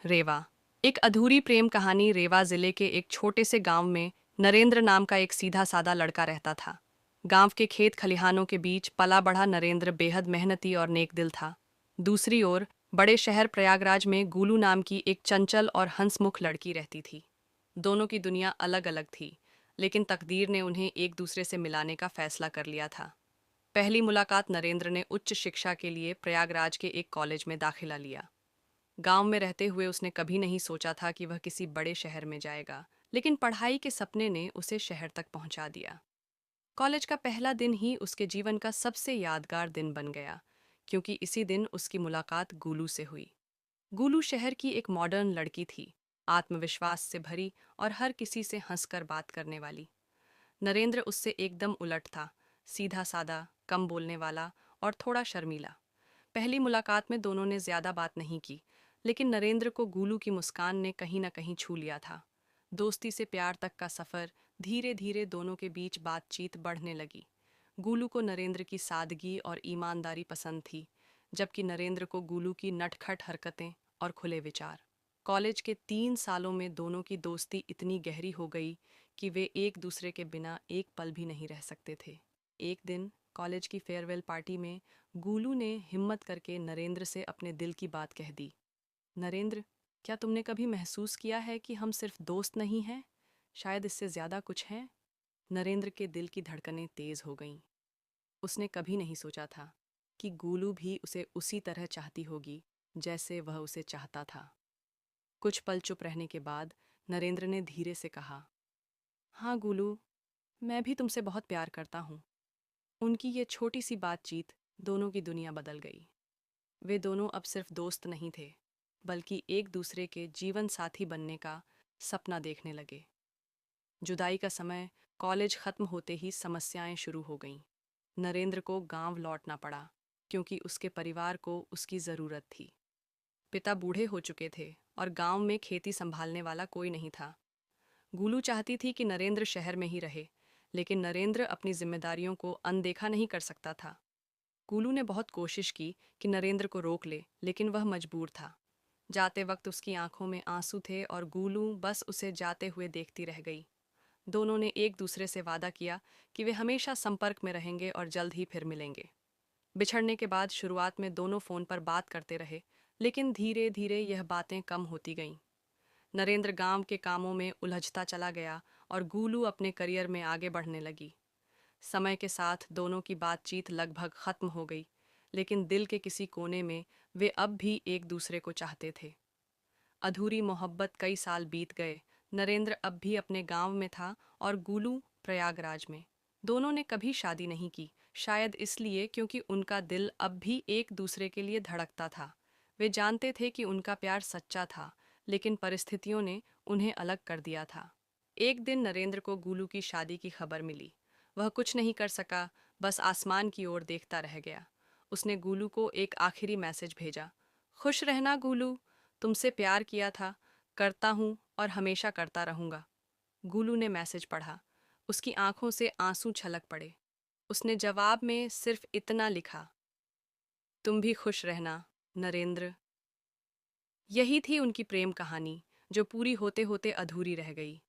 रेवा। एक अधूरी प्रेम कहानी। रेवा जिले के एक छोटे से गांव में नरेंद्र नाम का एक सीधा सादा लड़का रहता था। गांव के खेत खलिहानों के बीच पला बढ़ा नरेंद्र बेहद मेहनती और नेक दिल था। दूसरी ओर बड़े शहर प्रयागराज में गूलू नाम की एक चंचल और हंसमुख लड़की रहती थी। दोनों की दुनिया अलग अलग थी, लेकिन तकदीर ने उन्हें एक दूसरे से मिलाने का फैसला कर लिया था। पहली मुलाकात नरेंद्र ने उच्च शिक्षा के लिए प्रयागराज के एक कॉलेज में दाखिला लिया। गांव में रहते हुए उसने कभी नहीं सोचा था कि वह किसी बड़े शहर में जाएगा, लेकिन पढ़ाई के सपने ने उसे शहर तक पहुंचा दिया। कॉलेज का पहला दिन ही उसके जीवन का सबसे यादगार दिन बन गया, क्योंकि इसी दिन उसकी मुलाकात गूलू से हुई। गूलू शहर की एक मॉडर्न लड़की थी, आत्मविश्वास से भरी और हर किसी से हंसकर बात करने वाली। नरेंद्र उससे एकदम उलट था, सीधा सादा, कम बोलने वाला और थोड़ा शर्मीला। पहली मुलाकात में दोनों ने ज्यादा बात नहीं की, लेकिन नरेंद्र को गूलू की मुस्कान ने कहीं न कहीं छू लिया था। दोस्ती से प्यार तक का सफर, धीरे धीरे दोनों के बीच बातचीत बढ़ने लगी। गूलू को नरेंद्र की सादगी और ईमानदारी पसंद थी, जबकि नरेंद्र को गूलू की नटखट हरकतें और खुले विचार। कॉलेज के 3 सालों में दोनों की दोस्ती इतनी गहरी हो गई कि वे एक दूसरे के बिना एक पल भी नहीं रह सकते थे। एक दिन कॉलेज की फेयरवेल पार्टी में गूलू ने हिम्मत करके नरेंद्र से अपने दिल की बात कह दी। नरेंद्र, क्या तुमने कभी महसूस किया है कि हम सिर्फ दोस्त नहीं हैं, शायद इससे ज्यादा कुछ हैं? नरेंद्र के दिल की धड़कनें तेज हो गईं। उसने कभी नहीं सोचा था कि गूलू भी उसे उसी तरह चाहती होगी जैसे वह उसे चाहता था। कुछ पल चुप रहने के बाद नरेंद्र ने धीरे से कहा, हाँ गूलू, मैं भी तुमसे बहुत प्यार करता हूँ। उनकी ये छोटी सी बातचीत दोनों की दुनिया बदल गई। वे दोनों अब सिर्फ दोस्त नहीं थे, बल्कि एक दूसरे के जीवन साथी बनने का सपना देखने लगे। जुदाई का समय कॉलेज खत्म होते ही समस्याएं शुरू हो गईं। नरेंद्र को गांव लौटना पड़ा, क्योंकि उसके परिवार को उसकी ज़रूरत थी। पिता बूढ़े हो चुके थे और गांव में खेती संभालने वाला कोई नहीं था। गूलू चाहती थी कि नरेंद्र शहर में ही रहे, लेकिन नरेंद्र अपनी जिम्मेदारियों को अनदेखा नहीं कर सकता था। गूलू ने बहुत कोशिश की कि नरेंद्र को रोक ले, लेकिन वह मजबूर था। जाते वक्त उसकी आंखों में आंसू थे और गूलू बस उसे जाते हुए देखती रह गई। दोनों ने एक दूसरे से वादा किया कि वे हमेशा संपर्क में रहेंगे और जल्द ही फिर मिलेंगे। बिछड़ने के बाद शुरुआत में दोनों फोन पर बात करते रहे, लेकिन धीरे धीरे यह बातें कम होती गईं। नरेंद्र गांव के कामों में उलझता चला गया और गूलू अपने करियर में आगे बढ़ने लगी। समय के साथ दोनों की बातचीत लगभग खत्म हो गई, लेकिन दिल के किसी कोने में वे अब भी एक दूसरे को चाहते थे। अधूरी मोहब्बत कई साल बीत गए। नरेंद्र अब भी अपने गांव में था और गूलू प्रयागराज में। दोनों ने कभी शादी नहीं की, शायद इसलिए क्योंकि उनका दिल अब भी एक दूसरे के लिए धड़कता था। वे जानते थे कि उनका प्यार सच्चा था, लेकिन परिस्थितियों ने उन्हें अलग कर दिया था। एक दिन नरेंद्र को गूलू की शादी की खबर मिली। वह कुछ नहीं कर सका, बस आसमान की ओर देखता रह गया। उसने गूलू को एक आखिरी मैसेज भेजा, खुश रहना गूलू, तुमसे प्यार किया था, करता हूँ और हमेशा करता रहूंगा। गूलू ने मैसेज पढ़ा। उसकी आंखों से आंसू छलक पड़े। उसने जवाब में सिर्फ इतना लिखा, तुम भी खुश रहना नरेंद्र। यही थी उनकी प्रेम कहानी, जो पूरी होते होते अधूरी रह गई।